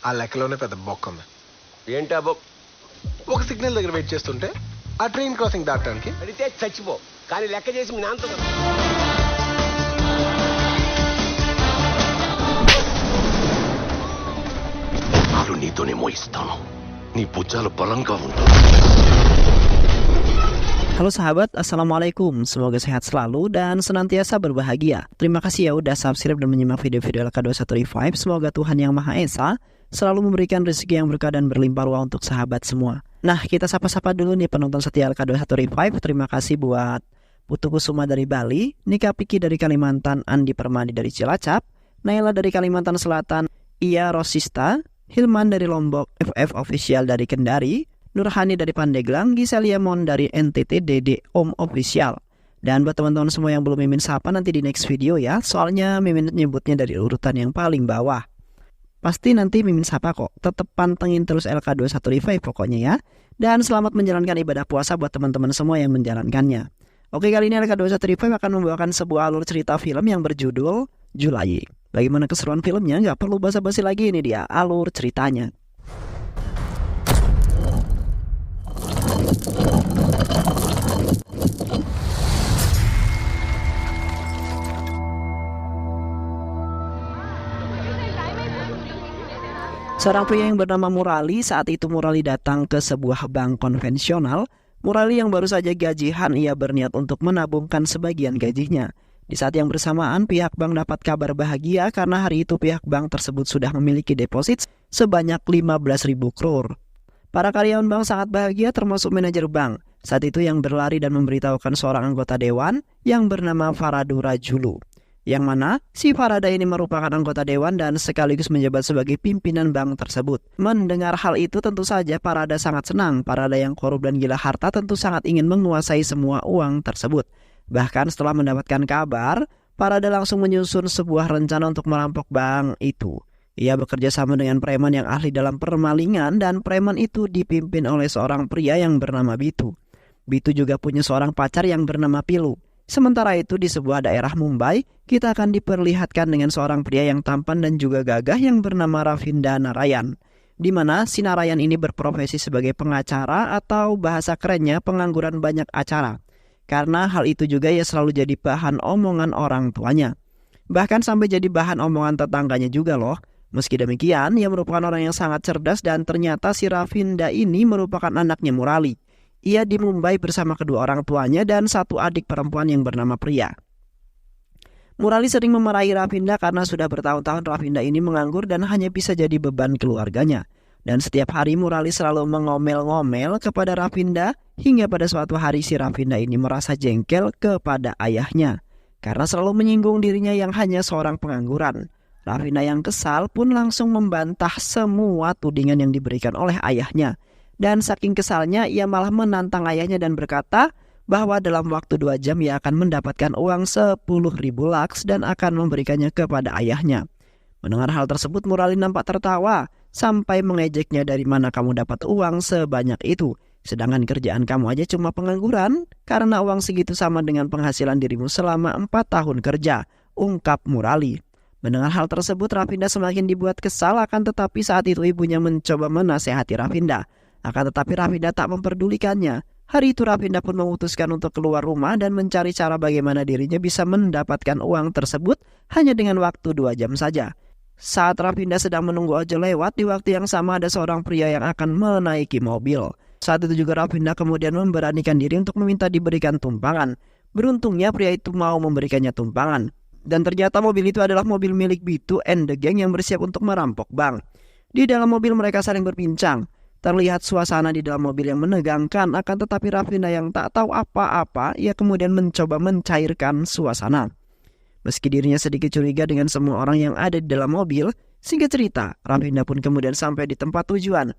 ఆ లెక్కలోనే పెద్ద బొక్క ఉంది. ఏంటా ఒక సిగ్నల్ దగ్గర వెయిట్ చేస్తుంటే ఆ ట్రైన్ క్రాసింగ్ దాటడానికి అడిగితే చచ్చిపో, కానీ లెక్క చేసి మీ నాన్నతో నాలు నీతోనే మోయిస్తాను. నీ భుజాలు బలంగా ఉంటాయి. Halo sahabat, Assalamualaikum. Semoga sehat selalu dan senantiasa berbahagia. Terima kasih ya udah subscribe dan menyimak video-video LK21 Revive. Semoga Tuhan Yang Maha Esa selalu memberikan rezeki yang berkah dan berlimpah ruah untuk sahabat semua. Nah, kita sapa-sapa dulu nih penonton setia LK21 Revive. Terima kasih buat Putu Kusuma dari Bali, Nika Piki dari Kalimantan, Andi Permadi dari Cilacap, Naila dari Kalimantan Selatan, Ia Rosista, Hilman dari Lombok, FF Official dari Kendari, Nurhani dari Pandeglang, Giselia Mon dari NTT, Dede Om Official. Dan buat teman-teman semua yang belum Mimin sapa nanti di next video ya, soalnya Mimin nyebutnya dari urutan yang paling bawah. Pasti nanti Mimin sapa kok, tetap pantengin terus LK21 Revive pokoknya ya. Dan selamat menjalankan ibadah puasa buat teman-teman semua yang menjalankannya. Oke, kali ini LK21 Revive akan membawakan sebuah alur cerita film yang berjudul Julai. Bagaimana keseruan filmnya? Nggak perlu basa-basi lagi, ini dia alur ceritanya. Seorang pria yang bernama Murali, saat itu Murali datang ke sebuah bank konvensional. Murali yang baru saja gajian, ia berniat untuk menabungkan sebagian gajinya. Di saat yang bersamaan, pihak bank dapat kabar bahagia karena hari itu pihak bank tersebut sudah memiliki deposit sebanyak 15.000 crore. Para karyawan bank sangat bahagia termasuk manajer bank. Saat itu yang berlari dan memberitahukan seorang anggota dewan yang bernama Faradu Rajulu. Yang mana si Farada ini merupakan anggota dewan dan sekaligus menjabat sebagai pimpinan bank tersebut. Mendengar hal itu tentu saja Farada sangat senang. Farada yang korup dan gila harta tentu sangat ingin menguasai semua uang tersebut. Bahkan setelah mendapatkan kabar, Farada langsung menyusun sebuah rencana untuk merampok bank itu. Ia bekerja sama dengan preman yang ahli dalam permalingan dan preman itu dipimpin oleh seorang pria yang bernama Bitu. Bitu juga punya seorang pacar yang bernama Pilu. Sementara itu di sebuah daerah Mumbai, kita akan diperlihatkan dengan seorang pria yang tampan dan juga gagah yang bernama Ravinda Narayan. Di mana si Narayan ini berprofesi sebagai pengacara atau bahasa kerennya pengangguran banyak acara. Karena hal itu juga ia selalu jadi bahan omongan orang tuanya. Bahkan sampai jadi bahan omongan tetangganya juga loh. Meski demikian, ia merupakan orang yang sangat cerdas dan ternyata si Ravinda ini merupakan anaknya Murali. Ia di Mumbai bersama kedua orang tuanya dan satu adik perempuan yang bernama Priya. Murali sering memarahi Ravinda karena sudah bertahun-tahun Ravinda ini menganggur dan hanya bisa jadi beban keluarganya. Dan setiap hari Murali selalu mengomel-ngomel kepada Ravinda hingga pada suatu hari si Ravinda ini merasa jengkel kepada ayahnya. Karena selalu menyinggung dirinya yang hanya seorang pengangguran. Ravinda yang kesal pun langsung membantah semua tudingan yang diberikan oleh ayahnya. Dan saking kesalnya ia malah menantang ayahnya dan berkata bahwa dalam waktu 2 jam ia akan mendapatkan uang 10.000 laks dan akan memberikannya kepada ayahnya. Mendengar hal tersebut Murali nampak tertawa sampai mengejeknya, dari mana kamu dapat uang sebanyak itu? Sedangkan kerjaan kamu aja cuma pengangguran, karena uang segitu sama dengan penghasilan dirimu selama 4 tahun kerja, ungkap Murali. Mendengar hal tersebut Ravinda semakin dibuat kesal, akan tetapi saat itu ibunya mencoba menasehati Ravinda. Akan tetapi Ravinda tak memperdulikannya. Hari itu Ravinda pun memutuskan untuk keluar rumah dan mencari cara bagaimana dirinya bisa mendapatkan uang tersebut hanya dengan waktu 2 jam saja. Saat Ravinda sedang menunggu ojol lewat, di waktu yang sama ada seorang pria yang akan menaiki mobil. Saat itu juga Ravinda kemudian memberanikan diri untuk meminta diberikan tumpangan. Beruntungnya pria itu mau memberikannya tumpangan. Dan ternyata mobil itu adalah mobil milik Bitu and the Gang yang bersiap untuk merampok bank. Di dalam mobil mereka saling berbincang. Terlihat suasana di dalam mobil yang menegangkan, akan tetapi Ravinda yang tak tahu apa-apa, ia kemudian mencoba mencairkan suasana. Meski dirinya sedikit curiga dengan semua orang yang ada di dalam mobil, singkat cerita, Ravinda pun kemudian sampai di tempat tujuan.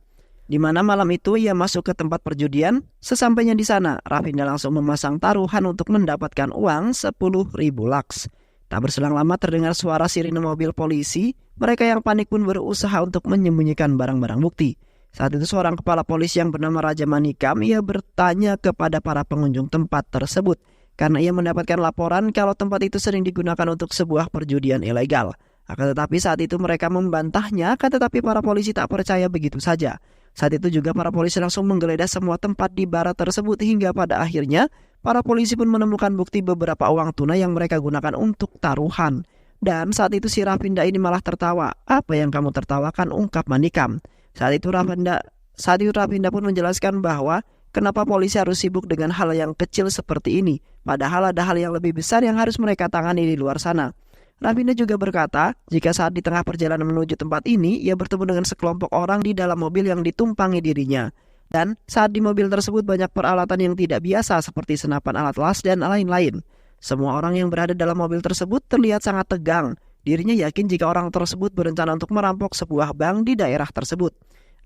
Di mana malam itu ia masuk ke tempat perjudian. Sesampainya di sana, Ravinda langsung memasang taruhan untuk mendapatkan uang 10.000 laks. Tak berselang lama terdengar suara sirine mobil polisi. Mereka yang panik pun berusaha untuk menyembunyikan barang-barang bukti. Saat itu seorang kepala polisi yang bernama Raja Manikam, ia bertanya kepada para pengunjung tempat tersebut karena ia mendapatkan laporan kalau tempat itu sering digunakan untuk sebuah perjudian ilegal. Akan tetapi saat itu mereka membantahnya, akan tetapi para polisi tak percaya begitu saja. Saat itu juga para polisi langsung menggeledah semua tempat di barat tersebut hingga pada akhirnya para polisi pun menemukan bukti beberapa uang tunai yang mereka gunakan untuk taruhan. Dan saat itu si Rafinda ini malah tertawa. "Apa yang kamu tertawakan?" ungkap Manikam. Saat itu Rafinda pun menjelaskan bahwa kenapa polisi harus sibuk dengan hal yang kecil seperti ini, padahal ada hal yang lebih besar yang harus mereka tangani di luar sana. Rafinda juga berkata, jika saat di tengah perjalanan menuju tempat ini, ia bertemu dengan sekelompok orang di dalam mobil yang ditumpangi dirinya. Dan saat di mobil tersebut banyak peralatan yang tidak biasa seperti senapan alat las dan lain-lain. Semua orang yang berada dalam mobil tersebut terlihat sangat tegang. Dirinya yakin jika orang tersebut berencana untuk merampok sebuah bank di daerah tersebut.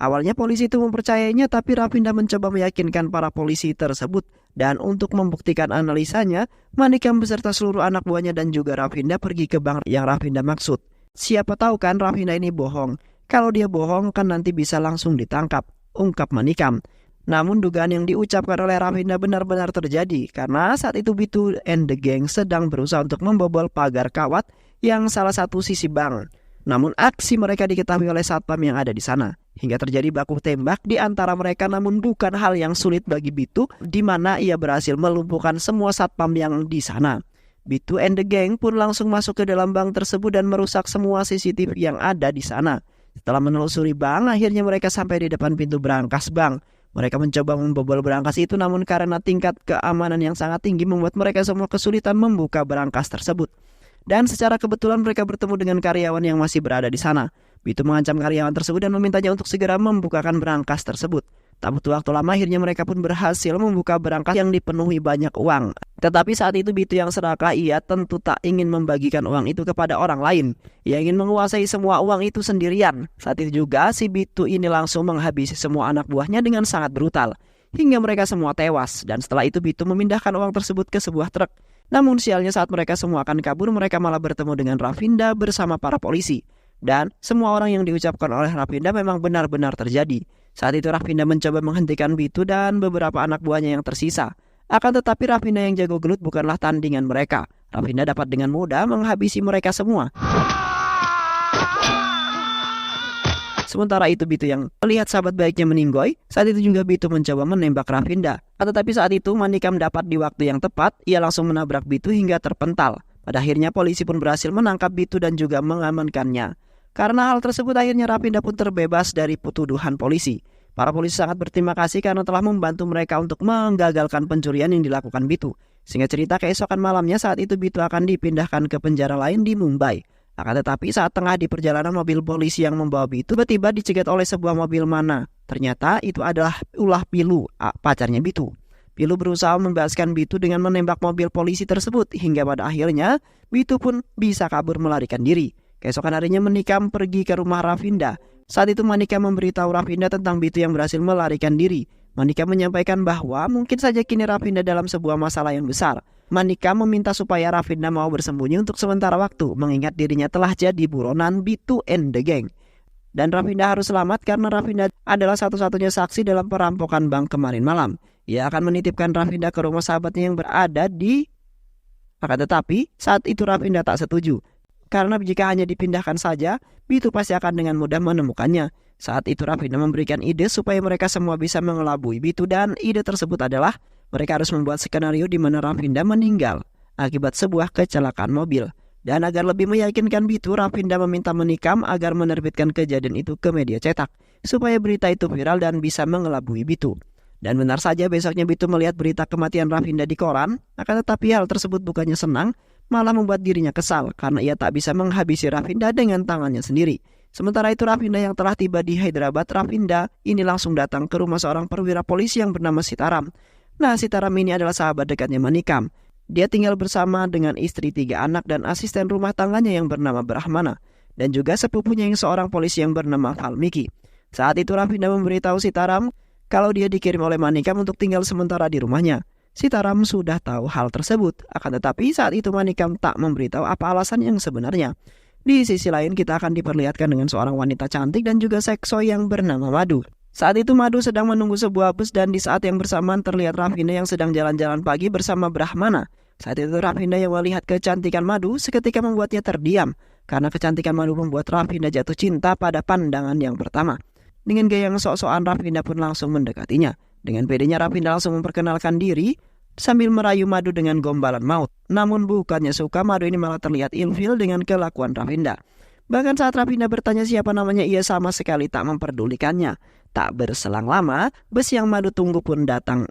Awalnya polisi itu mempercayainya, tapi Rafinda mencoba meyakinkan para polisi tersebut. Dan untuk membuktikan analisanya, Manikam beserta seluruh anak buahnya dan juga Rafinda pergi ke bank yang Rafinda maksud. Siapa tahu kan Rafinda ini bohong. Kalau dia bohong kan nanti bisa langsung ditangkap, ungkap Manikam. Namun dugaan yang diucapkan oleh Rafinda benar-benar terjadi karena saat itu Bitu and the gang sedang berusaha untuk membobol pagar kawat yang salah satu sisi bank. Namun aksi mereka diketahui oleh satpam yang ada di sana. Hingga terjadi baku tembak di antara mereka, namun bukan hal yang sulit bagi Bitu, di mana ia berhasil melumpuhkan semua satpam yang di sana. Bitu and the gang pun langsung masuk ke dalam bank tersebut dan merusak semua CCTV yang ada di sana. Setelah menelusuri bank, akhirnya mereka sampai di depan pintu berangkas bank. Mereka mencoba membobol berangkas itu, namun karena tingkat keamanan yang sangat tinggi membuat mereka semua kesulitan membuka berangkas tersebut. Dan secara kebetulan mereka bertemu dengan karyawan yang masih berada di sana. Bitu mengancam karyawan tersebut dan memintanya untuk segera membukakan berangkas tersebut. Tak butuh waktu lama, akhirnya mereka pun berhasil membuka berangkas yang dipenuhi banyak uang. Tetapi saat itu Bitu yang serakah, ia tentu tak ingin membagikan uang itu kepada orang lain. Ia ingin menguasai semua uang itu sendirian. Saat itu juga si Bitu ini langsung menghabisi semua anak buahnya dengan sangat brutal. Hingga mereka semua tewas. Dan setelah itu Bitu memindahkan uang tersebut ke sebuah truk. Namun sialnya saat mereka semua akan kabur, mereka malah bertemu dengan Rafinda bersama para polisi. Dan semua orang yang diucapkan oleh Rafinda memang benar-benar terjadi. Saat itu Rafinda mencoba menghentikan Bitu dan beberapa anak buahnya yang tersisa. Akan tetapi Rafinda yang jago gelut bukanlah tandingan mereka. Rafinda dapat dengan mudah menghabisi mereka semua. Sementara itu Bitu yang melihat sahabat baiknya meninggoy, saat itu juga Bitu mencoba menembak Rafinda. Tetapi saat itu Manikam dapat di waktu yang tepat, ia langsung menabrak Bitu hingga terpental. Pada akhirnya polisi pun berhasil menangkap Bitu dan juga mengamankannya. Karena hal tersebut akhirnya Rafinda pun terbebas dari tuduhan polisi. Para polisi sangat berterima kasih karena telah membantu mereka untuk menggagalkan pencurian yang dilakukan Bitu. Sehingga cerita keesokan malamnya saat itu Bitu akan dipindahkan ke penjara lain di Mumbai. Akan tetapi saat tengah di perjalanan mobil polisi yang membawa Bitu tiba-tiba dicegat oleh sebuah mobil mana. Ternyata itu adalah ulah Pilu, pacarnya Bitu. Pilu berusaha membebaskan Bitu dengan menembak mobil polisi tersebut hingga pada akhirnya Bitu pun bisa kabur melarikan diri. Keesokan harinya Manikam pergi ke rumah Rafinda. Saat itu Manikam memberitahu Rafinda tentang Bitu yang berhasil melarikan diri. Manikam menyampaikan bahwa mungkin saja kini Rafinda dalam sebuah masalah yang besar. Manikam meminta supaya Rafinda mau bersembunyi untuk sementara waktu, mengingat dirinya telah jadi buronan Bitu and the gang. Dan Rafinda harus selamat karena Rafinda adalah satu-satunya saksi dalam perampokan bank kemarin malam. Ia akan menitipkan Rafinda ke rumah sahabatnya yang berada di... Akan tetapi saat itu Rafinda tak setuju. Karena jika hanya dipindahkan saja, Bitu pasti akan dengan mudah menemukannya. Saat itu Rafinda memberikan ide supaya mereka semua bisa mengelabui Bitu, dan ide tersebut adalah mereka harus membuat skenario di mana Rafinda meninggal akibat sebuah kecelakaan mobil. Dan agar lebih meyakinkan Bitu, Rafinda meminta Manikam agar menerbitkan kejadian itu ke media cetak supaya berita itu viral dan bisa mengelabui Bitu. Dan benar saja besoknya Bitu melihat berita kematian Rafinda di koran. Akan tetapi hal tersebut bukannya senang, malah membuat dirinya kesal karena ia tak bisa menghabisi Rafinda dengan tangannya sendiri. Sementara itu Rafinda yang telah tiba di Hyderabad, Rafinda ini langsung datang ke rumah seorang perwira polisi yang bernama Sitaram. Nah, Sitaram ini adalah sahabat dekatnya Manikam. Dia tinggal bersama dengan istri, 3 anak dan asisten rumah tangganya yang bernama Brahmana. Dan juga sepupunya yang seorang polisi yang bernama Valmiki. Saat itu Rafinda memberitahu Sitaram kalau dia dikirim oleh Manikam untuk tinggal sementara di rumahnya. Sitaram sudah tahu hal tersebut. Akan tetapi saat itu Manikam tak memberitahu apa alasan yang sebenarnya. Di sisi lain kita akan diperlihatkan dengan seorang wanita cantik dan juga seksoi yang bernama Madu. Saat itu Madu sedang menunggu sebuah bus dan di saat yang bersamaan terlihat Rafinda yang sedang jalan-jalan pagi bersama Brahmana. Saat itu Rafinda yang melihat kecantikan Madu seketika membuatnya terdiam. karena kecantikan Madu membuat Rafinda jatuh cinta pada pandangan yang pertama. Dengan gaya yang sok-sokan, Rafinda pun langsung mendekatinya. Dengan pedenya Rafinda langsung memperkenalkan diri sambil merayu Madu dengan gombalan maut. Namun bukannya suka, Madu ini malah terlihat ilfil dengan kelakuan Rafinda. Bahkan saat Rafinda bertanya siapa namanya, ia sama sekali tak memperdulikannya. Tak berselang lama, bus yang Madu tunggu pun datang.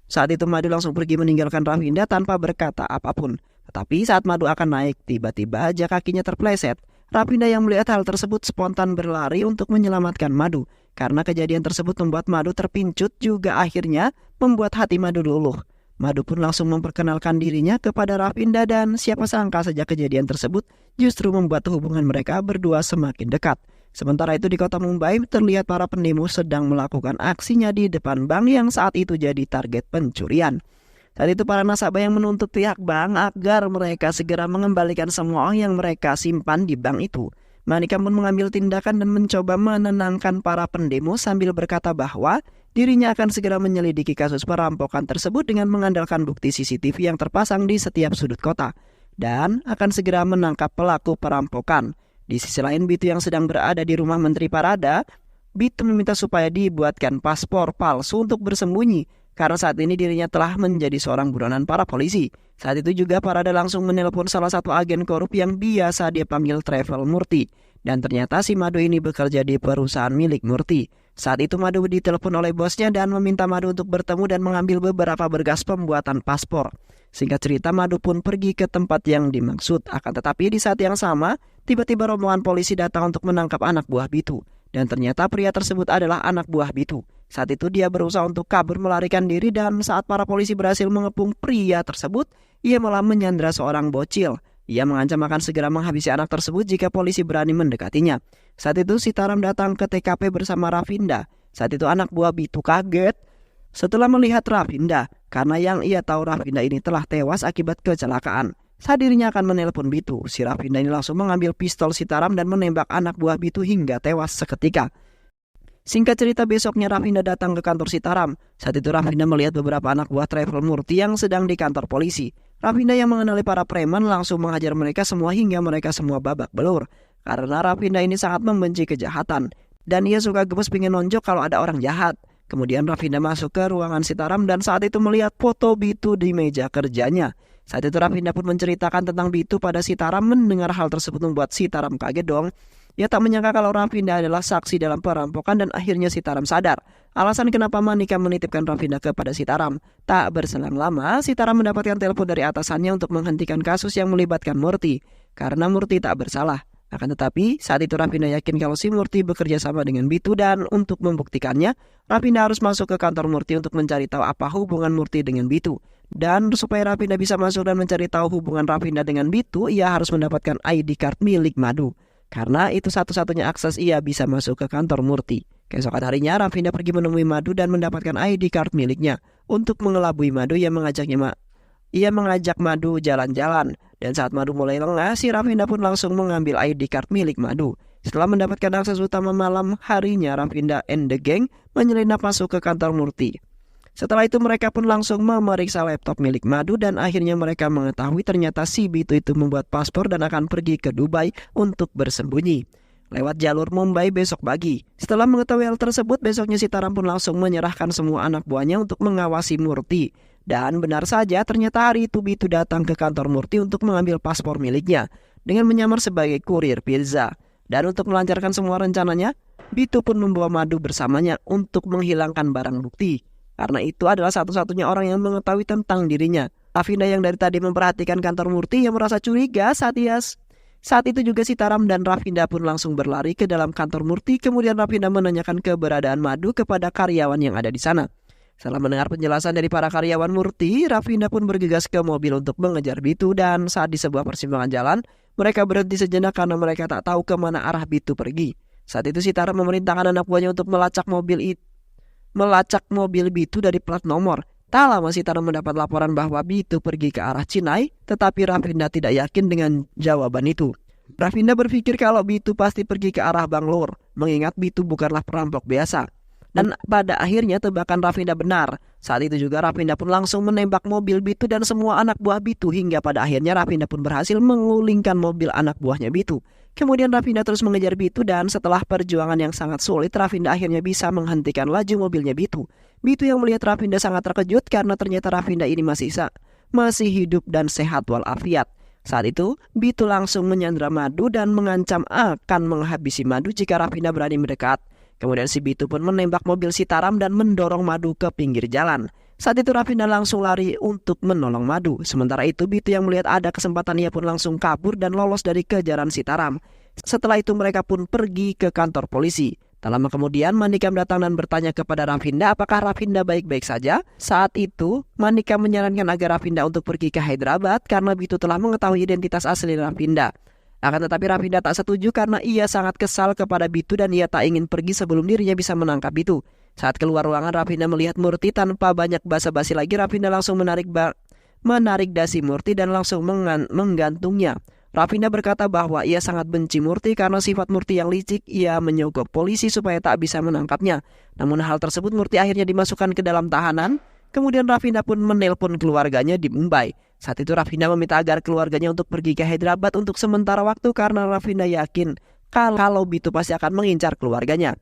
Saat itu Madu langsung pergi meninggalkan Rafinda tanpa berkata apapun. Tetapi saat Madu akan naik, tiba-tiba aja kakinya terpleset. Rafinda yang melihat hal tersebut spontan berlari untuk menyelamatkan Madu. Karena kejadian tersebut membuat Madu terpincut, juga akhirnya membuat hati Madu luluh. Madu pun langsung memperkenalkan dirinya kepada Rafinda dan siapa sangka sejak kejadian tersebut justru membuat hubungan mereka berdua semakin dekat. Sementara itu di kota Mumbai terlihat para pendemo sedang melakukan aksinya di depan bank yang saat itu jadi target pencurian. Saat itu para nasabah yang menuntut pihak bank agar mereka segera mengembalikan semua uang yang mereka simpan di bank itu. Manika pun mengambil tindakan dan mencoba menenangkan para pendemo sambil berkata bahwa dirinya akan segera menyelidiki kasus perampokan tersebut dengan mengandalkan bukti CCTV yang terpasang di setiap sudut kota dan akan segera menangkap pelaku perampokan. Di sisi lain, Bitu yang sedang berada di rumah Menteri Parada, Bitu meminta supaya dibuatkan paspor palsu untuk bersembunyi karena saat ini dirinya telah menjadi seorang buronan para polisi. Saat itu juga Parada langsung menelpon salah satu agen korup yang biasa dia panggil Travel Murti. Dan ternyata si Madu ini bekerja di perusahaan milik Murti. Saat itu Madu ditelepon oleh bosnya dan meminta Madu untuk bertemu dan mengambil beberapa berkas pembuatan paspor. Singkat cerita, Madu pun pergi ke tempat yang dimaksud. Akan tetapi di saat yang sama, tiba-tiba rombongan polisi datang untuk menangkap anak buah Bitu. Dan ternyata pria tersebut adalah anak buah Bitu. Saat itu dia berusaha untuk kabur melarikan diri dan saat para polisi berhasil mengepung pria tersebut, ia malah menyandra seorang bocil. Ia mengancam akan segera menghabisi anak tersebut jika polisi berani mendekatinya. Saat itu Sitaram datang ke TKP bersama Rafinda. Saat itu anak buah Bitu kaget setelah melihat Rafinda, karena yang ia tahu Rafinda ini telah tewas akibat kecelakaan. Saat dirinya akan menelpon Bitu, si Rafinda ini langsung mengambil pistol Sitaram dan menembak anak buah Bitu hingga tewas seketika. Singkat cerita, besoknya Rafinda datang ke kantor Sitaram. Saat itu Rafinda melihat beberapa anak buah Travel Murti yang sedang di kantor polisi. Rafinda yang mengenali para preman langsung menghajar mereka semua hingga mereka semua babak belur. Karena Rafinda ini sangat membenci kejahatan dan ia suka gemes pengen nonjok kalau ada orang jahat. Kemudian Rafinda masuk ke ruangan Sitaram dan saat itu melihat foto Bitu di meja kerjanya. Saat itu Rafinda pun menceritakan tentang Bitu pada Sitaram. Mendengar hal tersebut membuat Sitaram kaget dong. Ia tak menyangka kalau Rafinda adalah saksi dalam perampokan dan akhirnya Sitaram sadar alasan kenapa Manika menitipkan Rafinda kepada Sitaram. Tak berselang lama, Sitaram mendapatkan telepon dari atasannya untuk menghentikan kasus yang melibatkan Murti karena Murti tak bersalah. Akan tetapi, saat itu Rafinda yakin kalau si Murti bekerja sama dengan Bitu dan untuk membuktikannya, Rafinda harus masuk ke kantor Murti untuk mencari tahu apa hubungan Murti dengan Bitu. Dan supaya Rafinda bisa masuk dan mencari tahu hubungan Rafinda dengan Bitu, ia harus mendapatkan ID card milik Madu. Karena itu satu-satunya akses ia bisa masuk ke kantor Murti. Keesokan harinya, Rafinda pergi menemui Madu dan mendapatkan ID card miliknya. Untuk mengelabui Madu, ia mengajak Madu jalan-jalan. Dan saat Madu mulai lengah, si Rafinda pun langsung mengambil ID card milik Madu. Setelah mendapatkan akses utama malam harinya, Rafinda and the gang menyelinap masuk ke kantor Murti. Setelah itu mereka pun langsung memeriksa laptop milik Madu dan akhirnya mereka mengetahui ternyata si Bitu itu membuat paspor dan akan pergi ke Dubai untuk bersembunyi lewat jalur Mumbai besok pagi. Setelah mengetahui hal tersebut, besoknya Sitaram pun langsung menyerahkan semua anak buahnya untuk mengawasi Murti. Dan benar saja ternyata hari itu Bitu datang ke kantor Murti untuk mengambil paspor miliknya dengan menyamar sebagai kurir pizza. Dan untuk melancarkan semua rencananya, Bitu pun membawa Madu bersamanya untuk menghilangkan barang bukti. Karena itu adalah satu-satunya orang yang mengetahui tentang dirinya. Rafinda yang dari tadi memperhatikan kantor Murti yang merasa curiga saat itu juga Sitaram dan Rafinda pun langsung berlari ke dalam kantor Murti. Kemudian Rafinda menanyakan keberadaan Madu kepada karyawan yang ada di sana. Setelah mendengar penjelasan dari para karyawan Murti, Rafinda pun bergegas ke mobil untuk mengejar Bitu. Dan saat di sebuah persimpangan jalan, mereka berhenti sejenak karena mereka tak tahu kemana arah Bitu pergi. Saat itu Sitaram memerintahkan anak buahnya untuk melacak mobil Bitu dari plat nomor. Tak lama Sitaram mendapat laporan bahwa Bitu pergi ke arah Cinai, tetapi Rafinda tidak yakin dengan jawaban itu. Rafinda berpikir kalau Bitu pasti pergi ke arah Bangalore, mengingat Bitu bukanlah perampok biasa. Dan pada akhirnya tebakan Rafinda benar. Saat itu juga Rafinda pun langsung menembak mobil Bitu dan semua anak buah Bitu, hingga pada akhirnya Rafinda pun berhasil mengulingkan mobil anak buahnya Bitu. Kemudian Rafinda terus mengejar Bitu dan setelah perjuangan yang sangat sulit, Rafinda akhirnya bisa menghentikan laju mobilnya Bitu. Bitu yang melihat Rafinda sangat terkejut karena ternyata Rafinda ini masih hidup dan sehat walafiat. Saat itu, Bitu langsung menyandra Madu dan mengancam akan menghabisi Madu jika Rafinda berani mendekat. Kemudian si Bitu pun menembak mobil Sitaram dan mendorong Madu ke pinggir jalan. Saat itu Rafinda langsung lari untuk menolong Madu. Sementara itu Bitu yang melihat ada kesempatan, ia pun langsung kabur dan lolos dari kejaran Sitaram. Setelah itu mereka pun pergi ke kantor polisi. Tak lama kemudian Manikam datang dan bertanya kepada Rafinda apakah Rafinda baik-baik saja. Saat itu Manikam menyarankan agar Rafinda untuk pergi ke Hyderabad karena Bitu telah mengetahui identitas asli Rafinda. Akan tetapi Rafinda tak setuju karena ia sangat kesal kepada Bitu dan ia tak ingin pergi sebelum dirinya bisa menangkap Bitu. Saat keluar ruangan, Rafinda melihat Murti. Tanpa banyak basa-basi lagi, Rafinda langsung menarik dasi Murti dan langsung menggantungnya. Rafinda berkata bahwa ia sangat benci Murti karena sifat Murti yang licik. Ia menyogok polisi supaya tak bisa menangkapnya. Namun hal tersebut Murti akhirnya dimasukkan ke dalam tahanan. Kemudian Rafinda pun menelpon keluarganya di Mumbai. Saat itu Rafinda meminta agar keluarganya untuk pergi ke Hyderabad untuk sementara waktu karena Rafinda yakin kalau Bitu pasti akan mengincar keluarganya.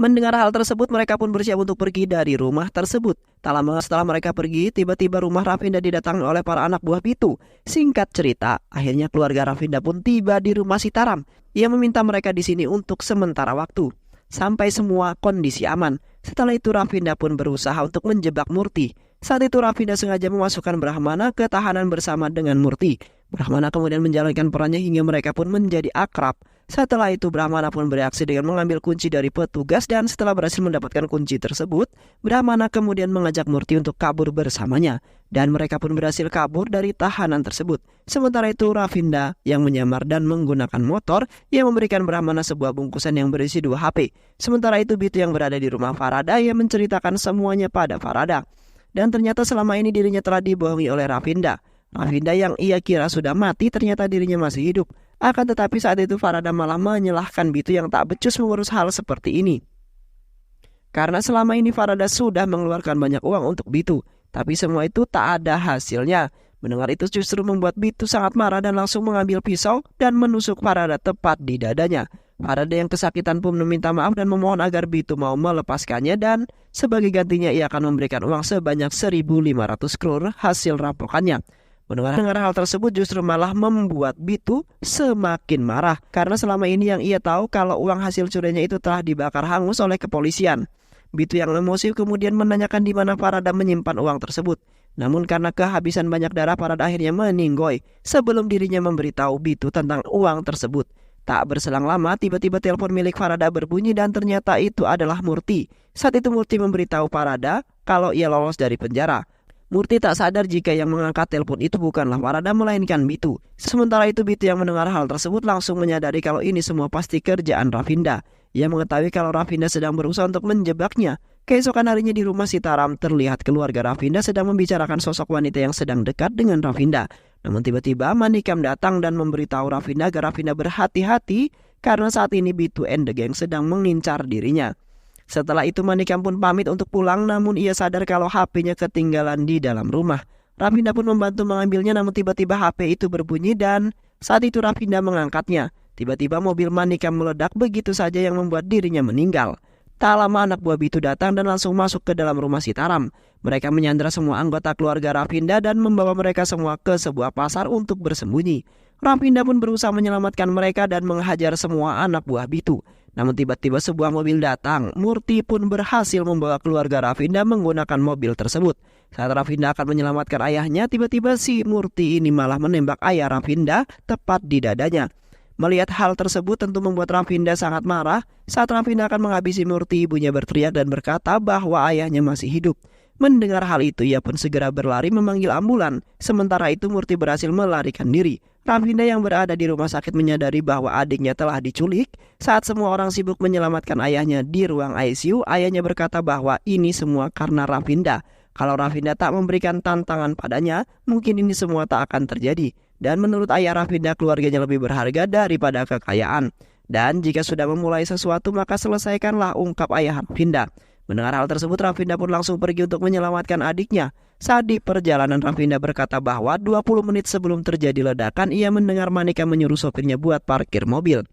Mendengar hal tersebut, mereka pun bersiap untuk pergi dari rumah tersebut. Tak lama setelah mereka pergi, tiba-tiba rumah Rafinda didatangi oleh para anak buah Bitu. Singkat cerita, akhirnya keluarga Rafinda pun tiba di rumah Sitaram. Ia meminta mereka di sini untuk sementara waktu, sampai semua kondisi aman. Setelah itu Rafinda pun berusaha untuk menjebak Murti. Saat itu Rafinda sengaja memasukkan Brahmana ke tahanan bersama dengan Murti. Brahmana kemudian menjalankan perannya hingga mereka pun menjadi akrab. Setelah itu Brahmana pun bereaksi dengan mengambil kunci dari petugas dan setelah berhasil mendapatkan kunci tersebut, Brahmana kemudian mengajak Murti untuk kabur bersamanya dan mereka pun berhasil kabur dari tahanan tersebut. Sementara itu Rafinda yang menyamar dan menggunakan motor, ia memberikan Brahmana sebuah bungkusan yang berisi 2 HP. Sementara itu Bitu yang berada di rumah Farada, ia menceritakan semuanya pada Farada. Dan ternyata selama ini dirinya telah dibohongi oleh Rafinda. Rafinda yang ia kira sudah mati ternyata dirinya masih hidup. Akan tetapi saat itu Farada malah menyalahkan Bitu yang tak becus mengurus hal seperti ini. Karena selama ini Farada sudah mengeluarkan banyak uang untuk Bitu, tapi semua itu tak ada hasilnya. Mendengar itu justru membuat Bitu sangat marah dan langsung mengambil pisau dan menusuk Farada tepat di dadanya. Farada yang kesakitan pun meminta maaf dan memohon agar Bitu mau melepaskannya dan sebagai gantinya ia akan memberikan uang sebanyak 1.500 crore hasil rampokannya. Mendengar hal tersebut justru malah membuat Bitu semakin marah karena selama ini yang ia tahu kalau uang hasil curiannya itu telah dibakar hangus oleh kepolisian. Bitu yang emosi kemudian menanyakan di mana Farada menyimpan uang tersebut. Namun karena kehabisan banyak darah, Farada akhirnya meninggoy sebelum dirinya memberitahu Bitu tentang uang tersebut. Tak berselang lama, tiba-tiba telepon milik Farada berbunyi dan ternyata itu adalah Murti. Saat itu Murti memberitahu Farada kalau ia lolos dari penjara. Murti tak sadar jika yang mengangkat telepon itu bukanlah Farada melainkan Bitu. Sementara itu Bitu yang mendengar hal tersebut langsung menyadari kalau ini semua pasti kerjaan Rafinda. Ia mengetahui kalau Rafinda sedang berusaha untuk menjebaknya. Keesokan harinya di rumah Sitaram terlihat keluarga Rafinda sedang membicarakan sosok wanita yang sedang dekat dengan Rafinda. Namun tiba-tiba Manikam datang dan memberitahu Rafinda agar Rafinda berhati-hati karena saat ini Bitu and the gang sedang mengincar dirinya. Setelah itu Manikam pun pamit untuk pulang, namun ia sadar kalau HP-nya ketinggalan di dalam rumah. Rafinda pun membantu mengambilnya, namun tiba-tiba HP itu berbunyi dan saat itu Rafinda mengangkatnya. Tiba-tiba mobil Manikam meledak begitu saja yang membuat dirinya meninggal. Tak lama anak buah Bitu datang dan langsung masuk ke dalam rumah Sitaram. Mereka menyandra semua anggota keluarga Rafinda dan membawa mereka semua ke sebuah pasar untuk bersembunyi. Rafinda pun berusaha menyelamatkan mereka dan menghajar semua anak buah Bitu. Namun tiba-tiba sebuah mobil datang. Murti pun berhasil membawa keluarga Rafinda menggunakan mobil tersebut. Saat Rafinda akan menyelamatkan ayahnya, tiba-tiba si Murti ini malah menembak ayah Rafinda tepat di dadanya. Melihat hal tersebut tentu membuat Rafinda sangat marah. Saat Rafinda akan menghabisi Murti, ibunya berteriak dan berkata bahwa ayahnya masih hidup. Mendengar hal itu, ia pun segera berlari memanggil ambulan. Sementara itu Murti berhasil melarikan diri. Rafinda yang berada di rumah sakit menyadari bahwa adiknya telah diculik. Saat semua orang sibuk menyelamatkan ayahnya di ruang ICU, ayahnya berkata bahwa ini semua karena Rafinda. Kalau Rafinda tak memberikan tantangan padanya, mungkin ini semua tak akan terjadi. Dan menurut ayah Rafinda, keluarganya lebih berharga daripada kekayaan. Dan jika sudah memulai sesuatu maka selesaikanlah, ungkap ayah Rafinda. Mendengar hal tersebut, Rafinda pun langsung pergi untuk menyelamatkan adiknya. Saat di perjalanan, Rafinda berkata bahwa 20 menit sebelum terjadi ledakan ia mendengar Manika menyuruh sopirnya buat parkir mobil.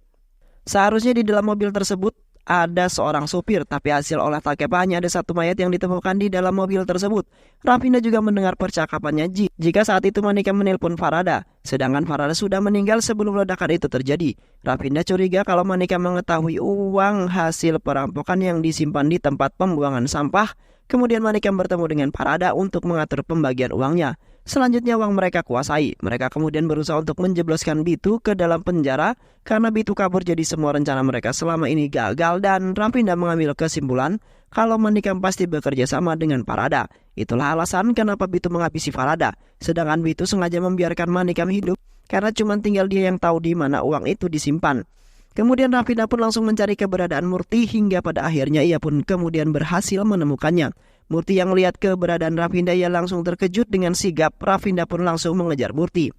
Seharusnya di dalam mobil tersebut ada seorang supir, tapi hasil olah TKP hanya ada satu mayat yang ditemukan di dalam mobil tersebut. Rafinda juga mendengar percakapannya jika saat itu Manika menelpon Farada, sedangkan Farada sudah meninggal sebelum ledakan itu terjadi. Rafinda curiga kalau Manika mengetahui uang hasil perampokan yang disimpan di tempat pembuangan sampah. Kemudian Manika bertemu dengan Farada untuk mengatur pembagian uangnya. Selanjutnya uang mereka kuasai. Mereka kemudian berusaha untuk menjebloskan Bitu ke dalam penjara karena Bitu kabur, jadi semua rencana mereka selama ini gagal dan Rafinda mengambil kesimpulan kalau Manika pasti bekerja sama dengan Farada. Itulah alasan kenapa Bitu menghabisi Farada. Sedangkan Bitu sengaja membiarkan Manika hidup karena cuma tinggal dia yang tahu di mana uang itu disimpan. Kemudian Rafinda pun langsung mencari keberadaan Murti hingga pada akhirnya ia pun kemudian berhasil menemukannya. Murti yang melihat keberadaan Rafinda ia langsung terkejut dengan sigap. Rafinda pun langsung mengejar Murti.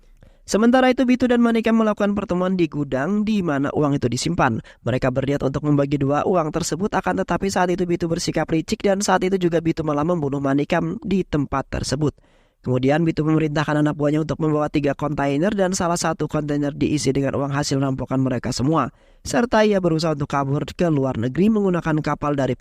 Sementara itu Bitu dan Manika melakukan pertemuan di gudang di mana uang itu disimpan. Mereka berniat untuk membagi dua uang tersebut, akan tetapi saat itu Bitu bersikap licik dan saat itu juga Bitu malah membunuh Manika di tempat tersebut. Kemudian Bitu memerintahkan anak buahnya untuk membawa 3 kontainer dan salah satu kontainer diisi dengan uang hasil rampokan mereka semua. Serta ia berusaha untuk kabur ke luar negeri menggunakan kapal dari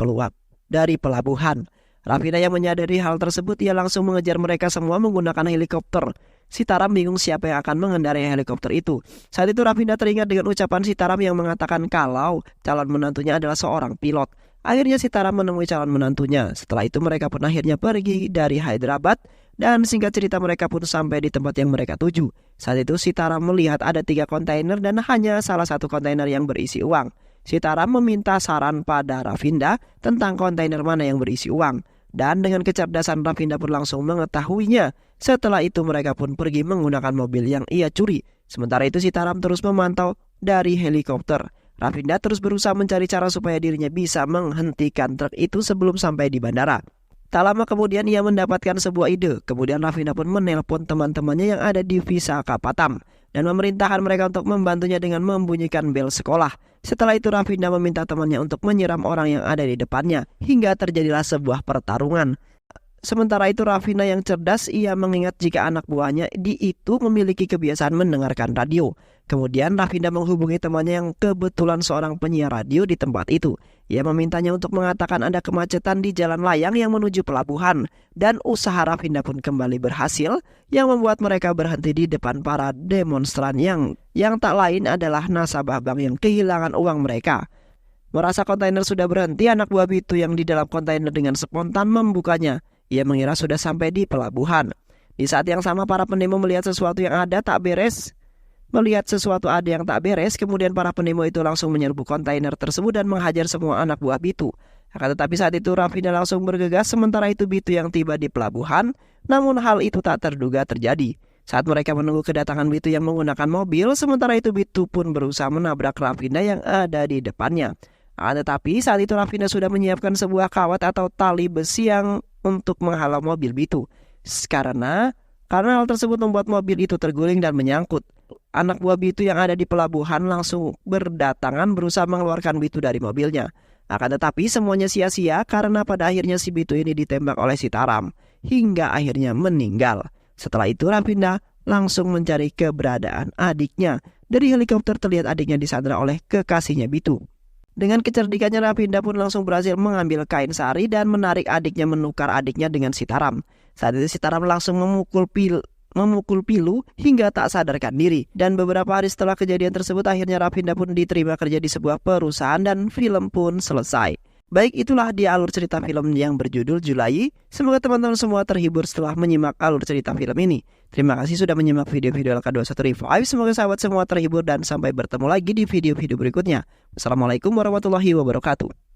pelabuhan. Rafinda yang menyadari hal tersebut, ia langsung mengejar mereka semua menggunakan helikopter. Sitaram bingung siapa yang akan mengendarai helikopter itu. Saat itu Rafinda teringat dengan ucapan Sitaram yang mengatakan kalau calon menantunya adalah seorang pilot. Akhirnya Sitaram menemui calon menantunya. Setelah itu mereka pun akhirnya pergi dari Hyderabad dan singkat cerita mereka pun sampai di tempat yang mereka tuju. Saat itu Sitaram melihat ada 3 kontainer dan hanya salah satu kontainer yang berisi uang. Sitaram meminta saran pada Rafinda tentang kontainer mana yang berisi uang. Dan dengan kecerdasan Rafinda pun langsung mengetahuinya. Setelah itu mereka pun pergi menggunakan mobil yang ia curi. Sementara itu Sitaram terus memantau dari helikopter. Rafinda terus berusaha mencari cara supaya dirinya bisa menghentikan truk itu sebelum sampai di bandara. Tak lama kemudian ia mendapatkan sebuah ide. Kemudian Rafinda pun menelpon teman-temannya yang ada di Visaka Patam dan memerintahkan mereka untuk membantunya dengan membunyikan bel sekolah. Setelah itu Rafinda meminta temannya untuk menyiram orang yang ada di depannya hingga terjadilah sebuah pertarungan. Sementara itu Rafinda yang cerdas, ia mengingat jika anak buahnya itu memiliki kebiasaan mendengarkan radio. Kemudian Rafinda menghubungi temannya yang kebetulan seorang penyiar radio di tempat itu. Ia memintanya untuk mengatakan ada kemacetan di jalan layang yang menuju pelabuhan. Dan usaha Rafinda pun kembali berhasil yang membuat mereka berhenti di depan para demonstran yang tak lain adalah nasabah bank yang kehilangan uang mereka. Merasa kontainer sudah berhenti, anak buah Bitu yang di dalam kontainer dengan spontan membukanya. Ia mengira sudah sampai di pelabuhan. Di saat yang sama para pendemo melihat sesuatu yang tak beres. Kemudian para pendemo itu langsung menyerbu kontainer tersebut dan menghajar semua anak buah Bitu. Akan tetapi saat itu Rafinda langsung bergegas, sementara itu Bitu yang tiba di pelabuhan. Namun hal itu tak terduga terjadi. Saat mereka menunggu kedatangan Bitu yang menggunakan mobil, sementara itu Bitu pun berusaha menabrak Rafinda yang ada di depannya. Akan tetapi saat itu Rafinda sudah menyiapkan sebuah kawat atau tali besi yang untuk menghalau mobil Bitu. Karena hal tersebut membuat mobil itu terguling dan menyangkut. Anak buah Bitu yang ada di pelabuhan langsung berdatangan berusaha mengeluarkan Bitu dari mobilnya. Akan tetapi semuanya sia-sia karena pada akhirnya si Bitu ini ditembak oleh Sitaram hingga akhirnya meninggal. Setelah itu Rafinda langsung mencari keberadaan adiknya. Dari helikopter terlihat adiknya disandra oleh kekasihnya Bitu. Dengan kecerdikannya Rafinda pun langsung berhasil mengambil kain sari dan menarik adiknya, menukar adiknya dengan Sitaram. Saat itu Sitaram langsung memukul pilu hingga tak sadarkan diri. Dan beberapa hari setelah kejadian tersebut akhirnya Rafinda pun diterima kerja di sebuah perusahaan dan film pun selesai. Baik, itulah dia alur cerita film yang berjudul Julai. Semoga teman-teman semua terhibur setelah menyimak alur cerita film ini. Terima kasih sudah menyimak video-video LK21 Revive. Semoga sahabat semua terhibur dan sampai bertemu lagi di video-video berikutnya. Wassalamualaikum warahmatullahi wabarakatuh.